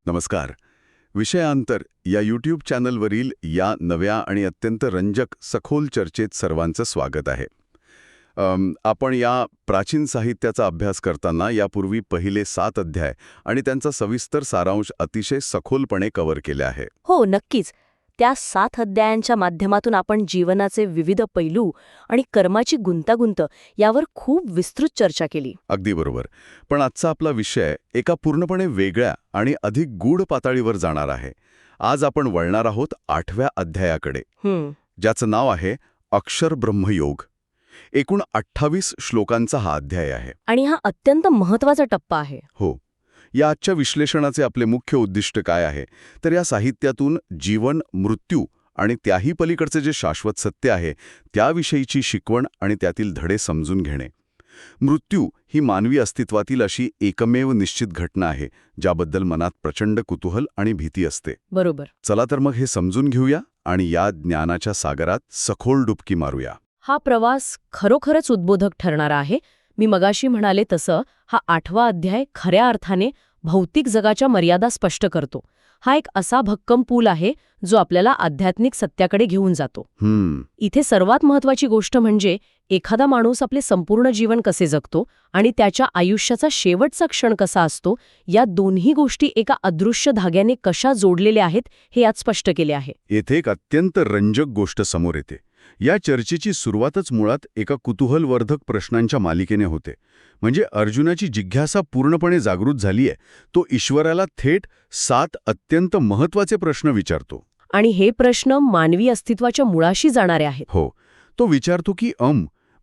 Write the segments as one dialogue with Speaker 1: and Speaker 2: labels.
Speaker 1: नमस्कार. विषयांतर या यूट्यूब चॅनलवरील या नव्या आणि अत्यंत रंजक सखोल चर्चेत सर्वांचं स्वागत आहे. आपण या प्राचीन साहित्याचा अभ्यास करताना यापूर्वी पहिले 7 अध्याय आणि त्यांचा सविस्तर सारांश अतिशय सखोलपणे कव्हर केले आहे.
Speaker 2: हो, नक्कीच. त्या 7 अध्यायांच्या माध्यमातून आपण जीवनाचे विविध पैलू आणि कर्माची गुंतागुंत यावर खूप विस्तृत चर्चा केली.
Speaker 1: अगदी बरोबर. पण आजचा आपला विषय एका पूर्णपणे वेगळ्या आणि अधिक गूढ पातळीवर जाणार आहे. आज आपण वळणार आहोत 8व्या अध्यायाकडे, ज्याचं नाव आहे अक्षर ब्रह्मयोग. एकूण 28 श्लोकांचा हा अध्याय आहे.
Speaker 2: आणि हा अत्यंत महत्वाचा टप्पा आहे.
Speaker 1: हो. या आजच्या विश्लेषणाचे आपले मुख्य उद्दिष्ट काय आहे, तर या साहित्यातून जीवन, मृत्यू आणि त्याही पलीकडचे जे शाश्वत सत्य आहे त्याविषयीची शिकवण आणि त्यातील धडे समजून घेणे. मृत्यू ही मानवी अस्तित्वातील अशी एकमेव निश्चित घटना आहे ज्याबद्दल मनात प्रचंड कुतूहल आणि भीती असते.
Speaker 2: बरोबर.
Speaker 1: चला तर मग हे समजून घेऊया आणि या ज्ञानाच्या सागरात सखोल डुबकी मारूया.
Speaker 2: हा प्रवास खरोखरच उद्बोधक ठरणारा आहे. मी मगाशी म्हणाले तसं हा 8वा अध्याय खऱ्या अर्थाने भौतिक जगाच्या मर्यादा स्पष्ट करतो. हा एक असा भक्कम पूल आहे जो आपल्याला आध्यात्मिक सत्याकडे घेऊन जातो. इथे सर्वात महत्वाची गोष्ट म्हणजे एखादा माणूस आपले संपूर्ण जीवन कसे जगतो आणि त्याच्या आयुष्याचा शेवटचा क्षण कसा असतो, या दोन्ही गोष्टी एका अदृश्य धाग्याने कशा जोडलेल्या आहेत हे यात स्पष्ट केले आहे.
Speaker 1: येथे एक अत्यंत रंजक गोष्ट समोर येते. या चर्चेची सुरुवातच मुळात एका कुतूहलवर्धक प्रश्नांच्या मालिकेने होते. म्हणजे अर्जुनाची जिज्ञासा पूर्णपणे जागृत झालीय. तो ईश्वराला थेट 7 अत्यंत महत्वाचे प्रश्न विचारतो.
Speaker 2: आणि हे प्रश्न मानवी अस्तित्वाच्या मुळाशी जाणारे आहेत.
Speaker 1: हो. तो विचारतो की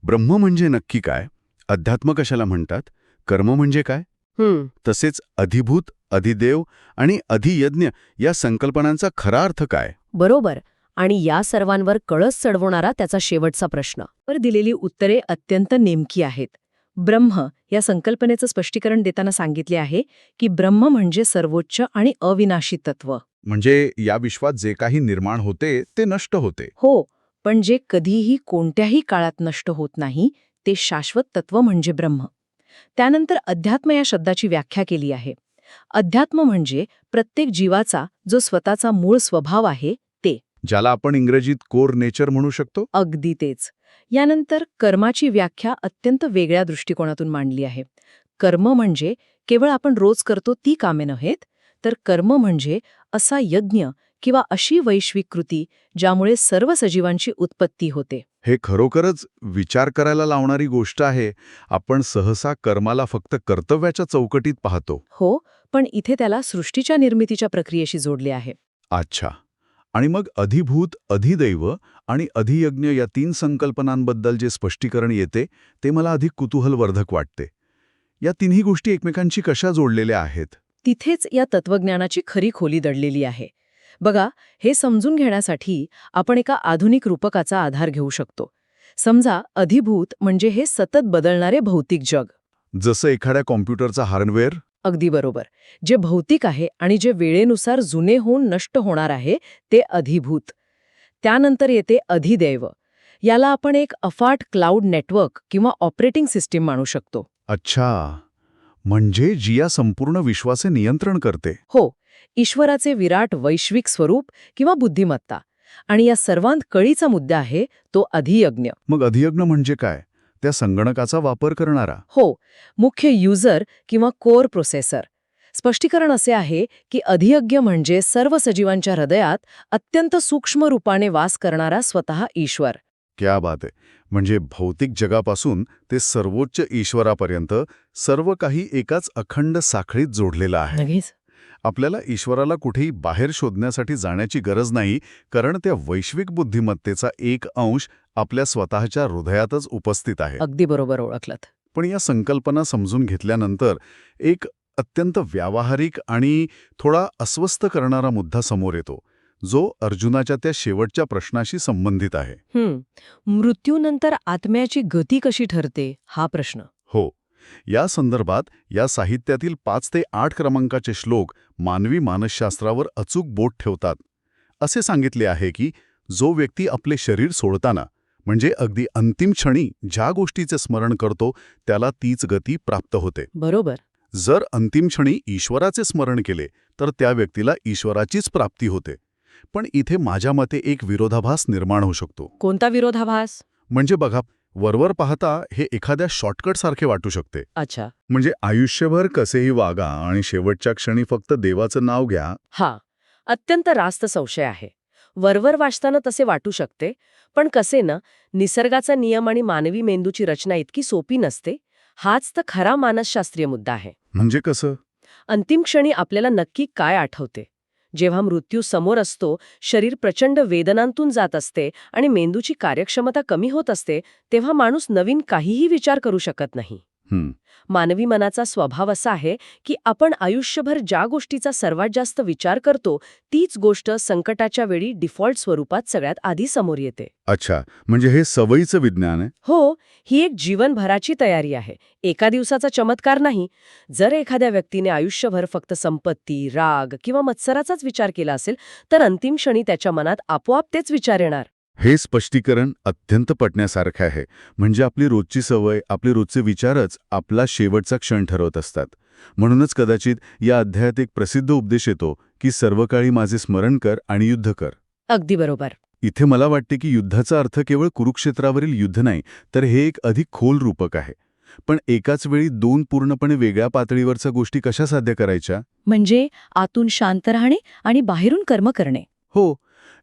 Speaker 1: ब्रह्म म्हणजे नक्की काय, अध्यात्म कशाला म्हणतात, कर्म म्हणजे काय, तसेच अधिभूत, अधिदेव आणि अधियज्ञ या संकल्पनांचा खरा अर्थ काय.
Speaker 2: बरोबर. आणि या सर्वांवर कळस चढवणारा त्याचा शेवटचा प्रश्न. वर दिलेली उत्तरे अत्यंत नेमकी आहेत. ब्रह्म या संकल्पनेचं स्पष्टीकरण देताना सांगितले आहे की ब्रह्म म्हणजे सर्वोच्च आणि अविनाशी तत्व.
Speaker 1: म्हणजे या विश्वात जे काही निर्माण होते ते नष्ट होते.
Speaker 2: हो, पण जे कधीही कोणत्याही काळात नष्ट होत नाही ते शाश्वत तत्व म्हणजे ब्रह्म. त्यानंतर अध्यात्म या शब्दाची व्याख्या केली आहे. अध्यात्म म्हणजे प्रत्येक जीवाचा जो स्वतःचा मूळ स्वभाव आहे ते,
Speaker 1: ज्याला आपण इंग्रजीत कोर नेचर म्हणू शकतो.
Speaker 2: अगदी तेच. यानंतर कर्माची व्याख्या अत्यंत वेगळ्या दृष्टिकोनातून मांडली आहे. कर्म म्हणजे केवळ आपण रोज करतो ती कामे नव्हेत, तर कर्म म्हणजे असा यज्ञ किंवा अशी वैश्विक कृती ज्यामुळे सर्व सजीवांची उत्पत्ती होते.
Speaker 1: हे खरोखरच विचार करायला लावणारी गोष्ट आहे. आपण सहसा कर्माला फक्त कर्तव्याच्या चौकटीत पाहतो.
Speaker 2: हो, पण इथे त्याला सृष्टीच्या निर्मितीच्या प्रक्रियेशी जोडले आहे.
Speaker 1: अच्छा. आणि मग अधिभूत, अधिदैव आणि अधियज्ञ या 3 संकल्पनांबद्दल जे स्पष्टीकरण येते ते मला अधिक कुतूहलवर्धक वाटते. या तिन्ही गोष्टी एकमेकांशी कशा जोडलेल्या आहेत?
Speaker 2: तिथेच या तत्वज्ञानाची खरी खोली दडलेली आहे. बघा, हे समजून घेण्यासाठी आपण एका आधुनिक रूपकाचा आधार घेऊ शकतो. समजा अधिभूत म्हणजे हे सतत बदलणारे भौतिक जग.
Speaker 1: जसं एखाद्या कॉम्प्युटरचा हार्डवेअर.
Speaker 2: अगदी बरोबर. जे भौतिक आहे आणि जे वेळेनुसार जुने होऊन नष्ट होणार आहे ते अधिभूत. त्यानंतर येते अधिदैव. याला आपण एक अफाट क्लाउड नेटवर्क किंवा ऑपरेटिंग सिस्टीम मानू शकतो.
Speaker 1: अच्छा. म्हणजे जी या संपूर्ण विश्वाचे नियंत्रण करते.
Speaker 2: हो, ईश्वराचे विराट वैश्विक स्वरूप किंवा बुद्धिमत्ता. आणि या सर्वांत कळीचा मुद्दा आहे तो अधियज्ञ.
Speaker 1: मग अधियज्ञ म्हणजे काय? त्या संगणकाचा वापर करणारा.
Speaker 2: हो, मुख्य युजर किंवा कोर प्रोसेसर. स्पष्टीकरण असे आहे की अधियज्ञ म्हणजे सर्व सजीवांच्या हृदयात अत्यंत सूक्ष्म रूपाने वास करणारा स्वतः ईश्वर.
Speaker 1: क्या बात आहे. म्हणजे भौतिक जगापासून ते सर्वोच्च ईश्वरापर्यंत सर्व काही एकाच अखंड साखळीत जोडलेलं आहे.
Speaker 2: नक्कीच.
Speaker 1: आपल्याला ईश्वराला कुठेही बाहेर शोधण्यासाठी जाण्याची गरज नाही, कारण त्या वैश्विक बुद्धिमत्तेचा एक अंश आपल्या स्वतःच्या हृदयातच उपस्थित आहे.
Speaker 2: अगदी बरोबर ओळखलत.
Speaker 1: पण या संकल्पना समजून घेतल्यानंतर एक अत्यंत व्यावहारिक आणि थोडा अस्वस्थ करणारा मुद्दा समोर येतो, जो अर्जुनाच्या त्या शेवटच्या प्रश्नाशी संबंधित आहे.
Speaker 2: मृत्यूनंतर आत्म्याची गती कशी ठरते हा प्रश्न.
Speaker 1: हो. या संदर्भात या साहित्यातील 5 ते 8 क्रमांकाचे श्लोक मानवी मानसशास्त्रावर अचूक बोट ठेवतात. असे सांगितले आहे की जो व्यक्ती आपले शरीर सोडताना म्हणजे अगदी अंतिम क्षणी ज्या गोष्टीचे स्मरण करतो त्याला तीच गती प्राप्त होते.
Speaker 2: बरोबर.
Speaker 1: जर अंतिम क्षणी ईश्वराचे स्मरण केले तर त्या व्यक्तीला ईश्वराचीच प्राप्ती होते. पण इथे माझ्या मते एक विरोधाभास निर्माण होऊ शकतो.
Speaker 2: कोणता विरोधाभास?
Speaker 1: म्हणजे बघा, वरवर पाहता हे एखाद्या शॉर्टकटसारखे वाटू शकते.
Speaker 2: अच्छा.
Speaker 1: म्हणजे आयुष्यभर कसेही वागा आणि शेवटच्या क्षणी फक्त देवाचं नाव घ्या.
Speaker 2: हा अत्यंत रास्त संशय आहे. वरवर वाचताना तसे वाटू शकते, पण कसे ना, निसर्गाचा नियम आणि मानवी मेंदूची रचना इतकी सोपी नसते. हाच तर खरा मानसशास्त्रीय मुद्दा आहे.
Speaker 1: म्हणजे कसं?
Speaker 2: अंतिम क्षणी आपल्याला नक्की काय आठवते? जेव्हा मृत्यू समोर असतो, शरीर प्रचंड वेदनांतून जात असते आणि मेंदूची कार्यक्षमता कमी होत असते, तेव्हा माणूस नवीन काहीही विचार करू शकत नाही. मानवी मनाचा स्वभाव असा आहे की आपण आयुष्यभर ज्या गोष्टीचा सर्वात जास्त विचार करतो तीच गोष्ट संकटाच्या वेळी डिफॉल्ट स्वरूपात सगळ्यात आधी समोर येते.
Speaker 1: अच्छा, म्हणजे हे सवयीचं विज्ञान आहे.
Speaker 2: हो, ही एक जीवनभराची तयारी आहे, एका दिवसाचा चमत्कार नाही. जर एखाद्या व्यक्तीने आयुष्यभर फक्त संपत्ती, राग किंवा मत्सराचाच विचार केला असेल तर अंतिम क्षणी त्याच्या मनात आपोआप तेच विचार येणार.
Speaker 1: हे स्पष्टीकरण अत्यंत पटण्यासारखं आहे. म्हणजे आपली रोजची सवय, आपले रोजचे विचारच आपला शेवटचा क्षण ठरवत असतात. म्हणूनच कदाचित या अध्यायात एक प्रसिद्ध उपदेश येतो की सर्व काळी माझे स्मरण कर आणि युद्ध कर.
Speaker 2: अगदी बरोबर.
Speaker 1: इथे मला वाटते की युद्धाचा अर्थ केवळ कुरुक्षेत्रावरील युद्ध नाही, तर हे एक अधिक खोल रूपक आहे. पण एकाच वेळी दोन पूर्णपणे वेगळ्या पातळीवरच्या गोष्टी कशा साध्य करायच्या?
Speaker 2: म्हणजे आतून शांत राहणे आणि बाहेरून कर्म करणे.
Speaker 1: हो,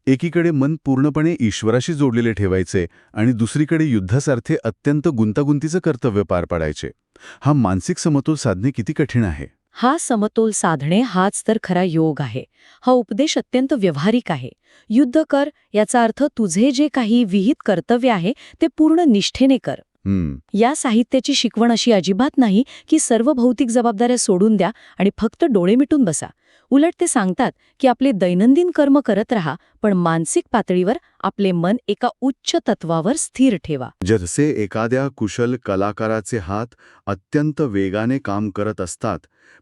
Speaker 1: एकीकडे मन पूर्णपणे ईश्वराशी जोडलेले ठेवायचे आणि दुसरीकडे युद्धासारखे अत्यंत गुंतागुंतीचं कर्तव्य पार पाडायचे. हा मानसिक समतोल साधणे किती कठीण आहे.
Speaker 2: हा समतोल साधणे हाच तर खरा योग आहे. हा उपदेश अत्यंत व्यावहारिक आहे. युद्ध कर याचा अर्थ तुझे जे काही विहित कर्तव्य आहे ते पूर्ण निष्ठेने कर. या साहित्याची शिकवण अशी अजिबात नाही की सर्व भौतिक जबाबदाऱ्या सोडून द्या आणि फक्त डोळे मिटून बसा. उलट ते सांगतात की आपले दैनंदिन कर्म करत राहा, पण मानसिक पातळीवर आपले मन एका उच्च तत्वावर स्थिर ठेवा.
Speaker 1: जसे एखाद्या कुशल कलाकाराचे हात अत्यंत वेगाने काम करत असतात,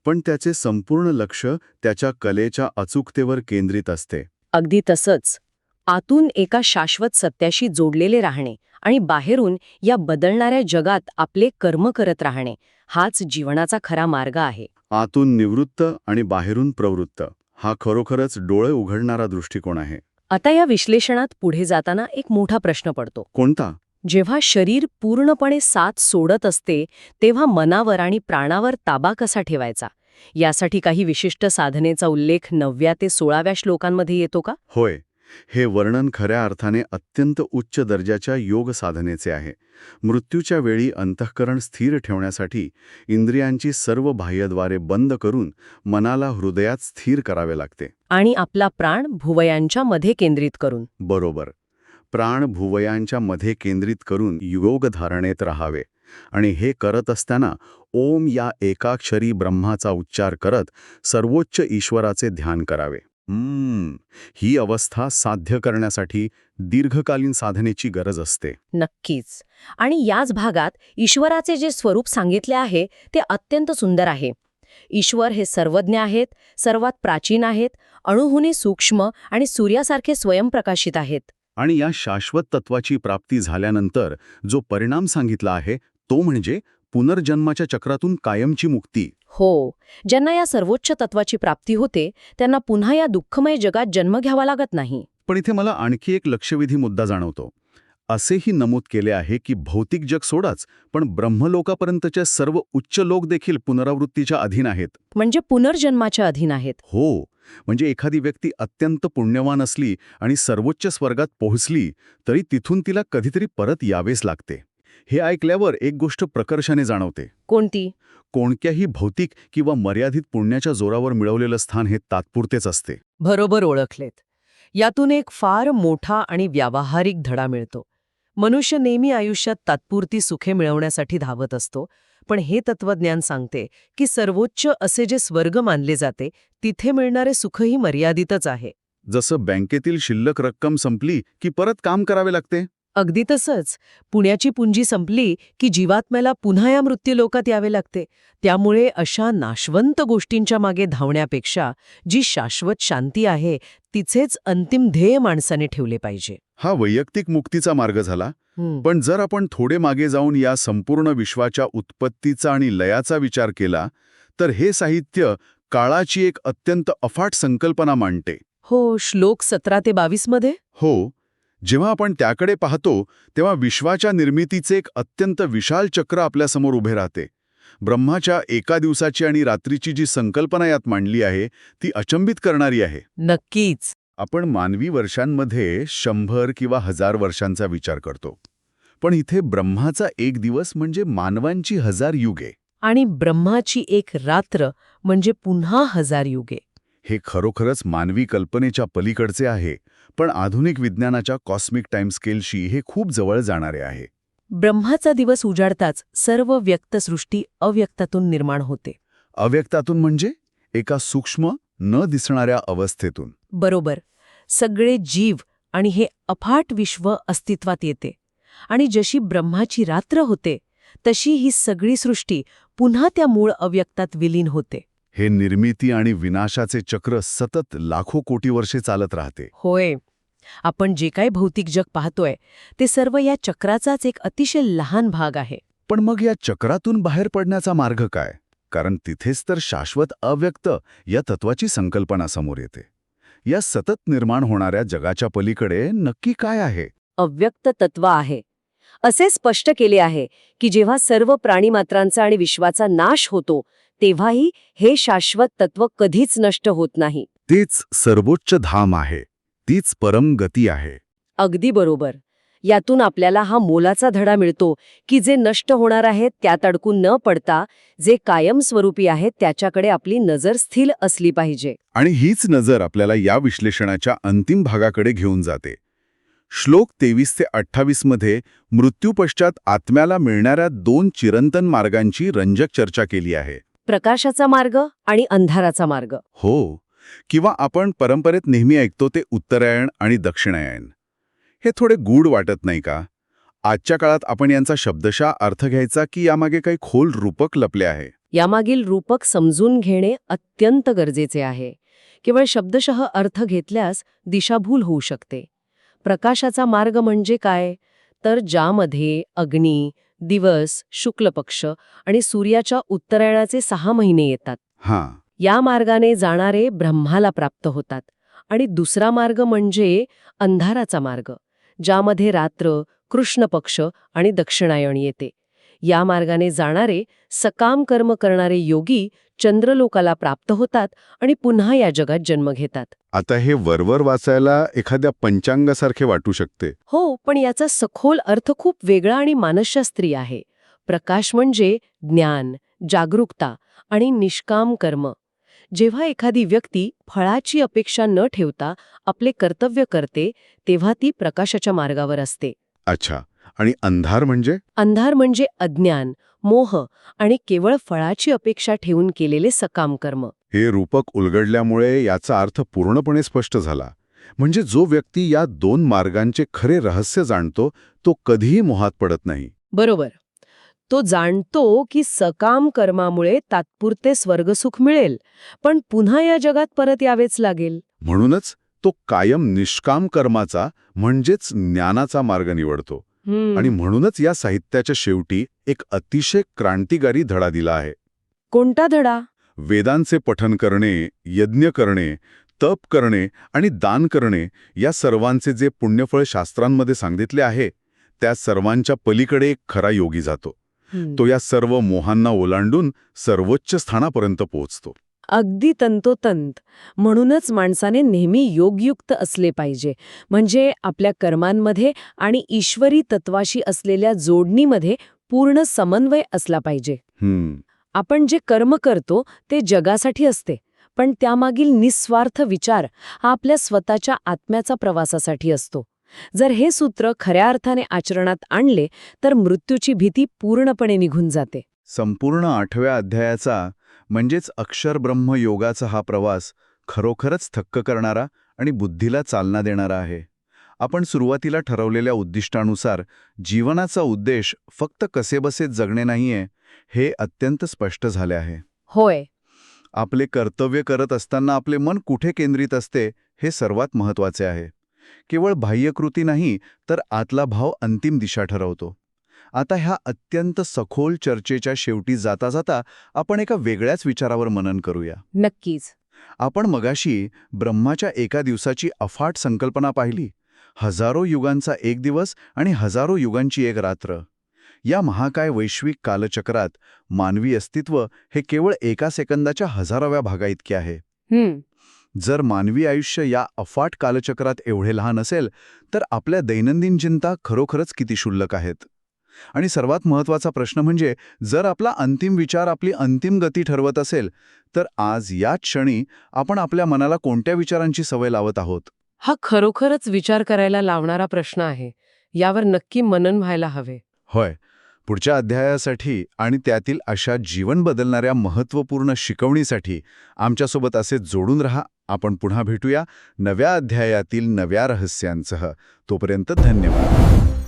Speaker 1: पण त्याचे संपूर्ण लक्ष त्याच्या कलेच्या अचूकतेवर केंद्रित असते.
Speaker 2: अगदी तसंच आतून एका शाश्वत सत्याशी जोडलेले राहणे आणि बाहेरून या बदलणाऱ्या जगात आपले कर्म करत राहणे, हाच जीवनाचा खरा मार्ग आहे.
Speaker 1: आतून निवृत्त आणि बाहेरून प्रवृत्त, हा खरोखरच डोळे उघडणारा दृष्टिकोन आहे.
Speaker 2: आता या विश्लेषणात पुढे जाताना एक मोठा प्रश्न पडतो.
Speaker 1: कोणता?
Speaker 2: जेव्हा शरीर पूर्णपणे साथ सोडत असते तेव्हा मनावर आणि प्राणावर ताबा कसा ठेवायचा? यासाठी काही विशिष्ट साधनेचा उल्लेख 9व्या ते 16व्या श्लोकांमध्ये येतो का?
Speaker 1: होय, हे वर्णन खऱ्या अर्थाने अत्यंत उच्च दर्जाच्या योग साधनेचे आहे. मृत्यूच्या वेळी अंतःकरण स्थिर ठेवण्यासाठी इंद्रियांची सर्व बाह्यद्वारे बंद करून मनाला हृदयात स्थिर करावे लागते.
Speaker 2: आणि आपला प्राण भुवयांच्या मध्ये केंद्रित करून.
Speaker 1: बरोबर. प्राण भुवयांच्या मध्ये केंद्रित करून योग धारणेत राहावे आणि हे करत असताना ओम या एकाक्षरी ब्रह्माचा उच्चार करत सर्वोच्च ईश्वराचे ध्यान करावे. ही अवस्था साध्य करण्यासाठी दीर्घकालीन साधनेची गरज असते.
Speaker 2: नक्कीच. आणि याच भागात ईश्वराचे जे स्वरूप सांगितले आहे ते अत्यंत सुंदर आहे. ईश्वर हे सर्वज्ञ आहेत, सर्वात प्राचीन आहेत, अणुहुनी सूक्ष्म आणि सूर्यासारखे स्वयंप्रकाशित आहेत.
Speaker 1: आणि या शाश्वत तत्वाची प्राप्ती झाल्यानंतर जो परिणाम सांगितला आहे तो म्हणजे पुनर्जन्माच्या चक्रातून कायमची मुक्ती.
Speaker 2: हो, ज्यांना या सर्वोच्च तत्वाची प्राप्ती होते त्यांना पुन्हा या दुःखमय जगात जन्म घ्यावा लागत नाही.
Speaker 1: पण इथे मला आणखी एक लक्षवेधी मुद्दा जाणवतो. असेही नमूद केले आहे की भौतिक जग सोडाच, पण ब्रह्मलोकापर्यंतचे सर्व उच्च लोक देखील पुनरावृत्तीच्या अधीन आहेत.
Speaker 2: म्हणजे पुनर्जन्माच्या अधीन आहेत.
Speaker 1: हो, म्हणजे एखादी व्यक्ती अत्यंत पुण्यवान असली आणि सर्वोच्च स्वर्गात पोहोचली तरी तिथून तिला कधीतरी परत यावेच लागते. हे ऐकल्यावर एक गोष्ट प्रकर्षाने जाणवते.
Speaker 2: कोणती?
Speaker 1: कोणत्याही भौतिक किंवा मर्यादित पुण्याच्या जोरावर मिळवलेलं स्थान हे तात्पुरतेच असते.
Speaker 2: बरोबर ओळखलेत. यातून एक फार मोठा आणि व्यावहारिक धडा मिळतो. मनुष्य नेहमी आयुष्यात तात्पुरती सुखे मिळवण्यासाठी धावत असतो, पण हे तत्वज्ञान सांगते की सर्वोच्च असे जे स्वर्ग मानले जाते तिथे मिळणारे सुखही मर्यादितच आहे.
Speaker 1: जसं बँकेतील शिल्लक रक्कम संपली की परत काम करावे लागते.
Speaker 2: अगदी तसंच पुण्याची पुंजी संपली की जीवात्म्याला पुन्हा या मृत्यूलोकात यावे लागते. त्यामुळे अशा नाशवंत गोष्टींच्या मागे धावण्यापेक्षा जी शाश्वत शांती आहे तिचेच अंतिम ध्येय माणसाने ठेवले पाहिजे.
Speaker 1: हा वैयक्तिक मुक्तीचा मार्ग झाला, पण जर आपण थोडे मागे जाऊन या संपूर्ण विश्वाच्या उत्पत्तीचा आणि लयाचा विचार केला तर हे साहित्य काळाची एक अत्यंत अफाट संकल्पना मांडते.
Speaker 2: हो, श्लोक 17 ते 22 मध्ये.
Speaker 1: हो, जेव्हा आपण त्याकडे पाहतो तेव्हा विश्वाच्या निर्मितीचे एक अत्यंत विशाल चक्र आपल्यासमोर उभे राहते. ब्रह्माच्या एका दिवसाची आणि रात्रीची जी संकल्पना यात मांडली आहे ती अचंबित करणारी आहे.
Speaker 2: नक्कीच.
Speaker 1: आपण मानवी वर्षांमध्ये 100 किंवा 1000 वर्षांचा विचार करतो, पण इथे ब्रह्माचा एक दिवस म्हणजे मानवांची 1000 युगे.
Speaker 2: आणि ब्रह्माची एक रात्र म्हणजे पुन्हा 1000 युगे.
Speaker 1: हे खरोखरच मानवी कल्पनेच्या पलीकडचे आहे, पण आधुनिक विज्ञानाच्या कॉस्मिक टाइम स्केलशी हे खूप जवळ जाणारे आहे.
Speaker 2: ब्रह्माचा दिवस उजाडताच सर्व व्यक्तसृष्टी अव्यक्तातून निर्माण होते.
Speaker 1: अव्यक्तातून म्हणजे एका सूक्ष्म न दिसणाऱ्या अवस्थेतून.
Speaker 2: बरोबर. सगळे जीव आणि हे अफाट विश्व अस्तित्वात येते. आणि जशी ब्रह्माची रात्र होते तशी ही सगळी सृष्टी पुन्हा त्या मूळ अव्यक्तात विलीन होते.
Speaker 1: हे निर्मिती आणि विनाशाचे चक्र सतत लाखो कोटी वर्षे चालत राहते.
Speaker 2: होय. आपण जे काही भौतिक जग पाहतोय ते सर्व या चक्राचाच एक अतिशय लहान भाग आहे.
Speaker 1: पण मग या चक्रातून बाहेर पडण्याचा मार्ग काय? कारण तिथेच तर शाश्वत अव्यक्त या तत्वाची संकल्पना समोर येते. या सतत निर्माण होणाऱ्या जगाच्या पलीकडे नक्की काय आहे?
Speaker 3: अव्यक्त तत्व आहे. असे स्पष्ट केले आहे की जेव्हा सर्व प्राणीमात्रांचा आणि विश्वाचा नाश होतो तेव्हाही हे शाश्वत तत्व कधीच नष्ट होत नाही.
Speaker 1: तेच सर्वोच्च धाम आहे, तीच परम गती आहे.
Speaker 3: अगदी बरोबर. यातून आपल्याला हा मोलाचा धडा मिळतो की जे नष्ट होणार आहेत त्यात अडकून न पडता जे कायमस्वरूपी आहेत त्याच्याकडे आपली नजर स्थिर असली पाहिजे.
Speaker 1: आणि हीच नजर आपल्याला या विश्लेषणाच्या अंतिम भागाकडे घेऊन जाते. श्लोक 23 ते 28 मध्ये मृत्यूपश्चात आत्म्याला मिळणाऱ्या 2 चिरंतन मार्गांची रंजक चर्चा केली आहे.
Speaker 3: प्रकाशाचा मार्ग आणि अंधाराचा मार्ग.
Speaker 1: हो, किंवा आपण परंपरेत नेहमी ऐकतो ते उत्तरायण आणि दक्षिणायन. हे थोडे गूढ वाटत नाही का? आजच्या काळात आपण यांचा शब्दशः अर्थ घ्यायचा की यामागे काही खोल रूपक लपले आहे?
Speaker 3: यामागील रूपक समजून घेणे अत्यंत गरजेचे आहे. केवळ शब्दशः अर्थ घेतल्यास दिशाभूल होऊ शकते. प्रकाशाचा मार्ग म्हणजे काय? तर ज्यामध्ये अग्नी, दिवस, शुक्ल पक्ष आणि सूर्याच्या उत्तरायणाचे 6 महिने येतात.
Speaker 1: हां,
Speaker 3: या मार्गाने जाणारे ब्रह्माला प्राप्त होतात. आणि दुसरा मार्ग म्हणजे अंधाराचा मार्ग, ज्यामध्ये रात्र, कृष्ण पक्ष आणि दक्षिणायन येते. या मार्गाने जाणारे सकाम कर्म करणारे योगी चंद्रलोकाला प्राप्त होतात आणि पुन्हा या जगात जन्म घेतात.
Speaker 1: आता हे वरवर वाचायला एखाद्या पंचांगासारखे वाटू शकते.
Speaker 3: हो, पण याचा सखोल अर्थ खूप वेगळा आणि मानसशास्त्रीय आहे. प्रकाश म्हणजे ज्ञान, जागरूकता आणि निष्काम कर्म. जेव्हा एखादी व्यक्ती फळाची अपेक्षा न ठेवता आपले कर्तव्य करते तेव्हा ती प्रकाशाच्या मार्गावर असते.
Speaker 1: अच्छा, आणि अंधार म्हणजे?
Speaker 3: अंधार म्हणजे अज्ञान, मोह आणि केवळ फळाची अपेक्षा ठेवून केलेले सकाम कर्म.
Speaker 1: हे रूपक उलगडल्यामुळे याचा अर्थ पूर्णपणे स्पष्ट झाला. म्हणजे जो व्यक्ती या 2 मार्गांचे खरे रहस्य जाणतो तो कधीही मोहात पडत नाही.
Speaker 3: बरोबर. तो जाणतो की सकाम कर्मामुळे तात्पुरते स्वर्गसुख मिळेल, पण पुन्हा या जगात परत यावेच लागेल.
Speaker 1: म्हणूनच तो कायम निष्काम कर्माचा म्हणजेच ज्ञानाचा मार्ग निवडतो. आणि म्हणूनच या साहित्याच्या शेवटी एक अतिशय क्रांतिकारी धडा दिला आहे.
Speaker 3: कोणता धडा?
Speaker 1: वेदांचे पठन करणे, यज्ञ करणे, तप करणे आणि दान करणे या सर्वांचे जे पुण्यफळ शास्त्रांमध्ये सांगितले आहे त्या सर्वांच्या पलीकडे एक खरा योगी जातो. तो या सर्व मोहांना ओलांडून सर्वोच्च स्थानापर्यंत पोहोचतो.
Speaker 3: अगदी तंतोतंत. म्हणूनच माणसाने नेहमी योगयुक्त असले पाहिजे. म्हणजे आपल्या कर्मांमध्ये आणि ईश्वरी तत्वाशी असलेल्या जोडणीमध्ये पूर्ण समन्वय असला पाहिजे. आपण जे कर्म करतो ते जगासाठी असते, पण त्यामागील निस्वार्थ विचार हा आपल्या स्वतःच्या आत्म्याचा प्रवासासाठी असतो. जर हे सूत्र खऱ्या अर्थाने आचरणात आणले तर मृत्यूची भीती पूर्णपणे निघून जाते.
Speaker 1: संपूर्ण 8व्या अध्यायाचा म्हणजेच अक्षर ब्रह्म योगाचा हा प्रवास खरोखरच थक्क करणारा आणि बुद्धीला चालना देणारा आहे. आपण सुरुवातीला ठरवलेल्या उद्दिष्टानुसार जीवनाचा उद्देश फक्त कसेबसे जगणे नाहीये हे अत्यंत स्पष्ट झाले आहे.
Speaker 3: होय.
Speaker 1: आपले कर्तव्य करत असताना आपले मन कुठे केंद्रित असते हे सर्वात महत्त्वाचे आहे. केवळ बाह्यकृती नाही तर आतला भाव अंतिम दिशा ठरवतो. आता ह्या अत्यंत सखोल चर्चेच्या शेवटी जाता जाता आपण एका वेगळ्याच विचारावर मनन करूया.
Speaker 3: नक्कीच.
Speaker 1: आपण मगाशी ब्रह्माच्या एका दिवसाची अफाट संकल्पना पाहिली. हजारो युगांचा एक दिवस आणि हजारो युगांची एक रात्र. या महाकाय वैश्विक कालचक्रात मानवी अस्तित्व हे केवळ एका सेकंदाच्या हजाराव्या भागाइतके आहे. जर मानवी आयुष्य या अफाट कालचक्रात एवढे लहान असेल तर आपल्या दैनंदिन चिंता खरोखरच किती क्षुल्लक आहेत. आणि सर्वात महत्त्वाचा प्रश्न म्हणजे, जर आपला अंतिम विचार आपली अंतिम गती ठरवत असेल तर आज याच क्षणी आपण आपल्या मनाला कोणत्या विचारांची सवय लावत आहोत?
Speaker 3: हा खरोखरच विचार करायला लावणारा प्रश्न आहे. यावर नक्की मनन व्हायला हवे.
Speaker 1: होय. पुढच्या अध्यायासाठी आणि त्यातील अशा जीवन बदलणाऱ्या महत्त्वपूर्ण शिकवणीसाठी आमच्यासोबत असे जोडून राहा. आपण पुन्हा भेटूया नव्या अध्यायातील नव्या रहस्यांसह. तोपर्यंत धन्यवाद.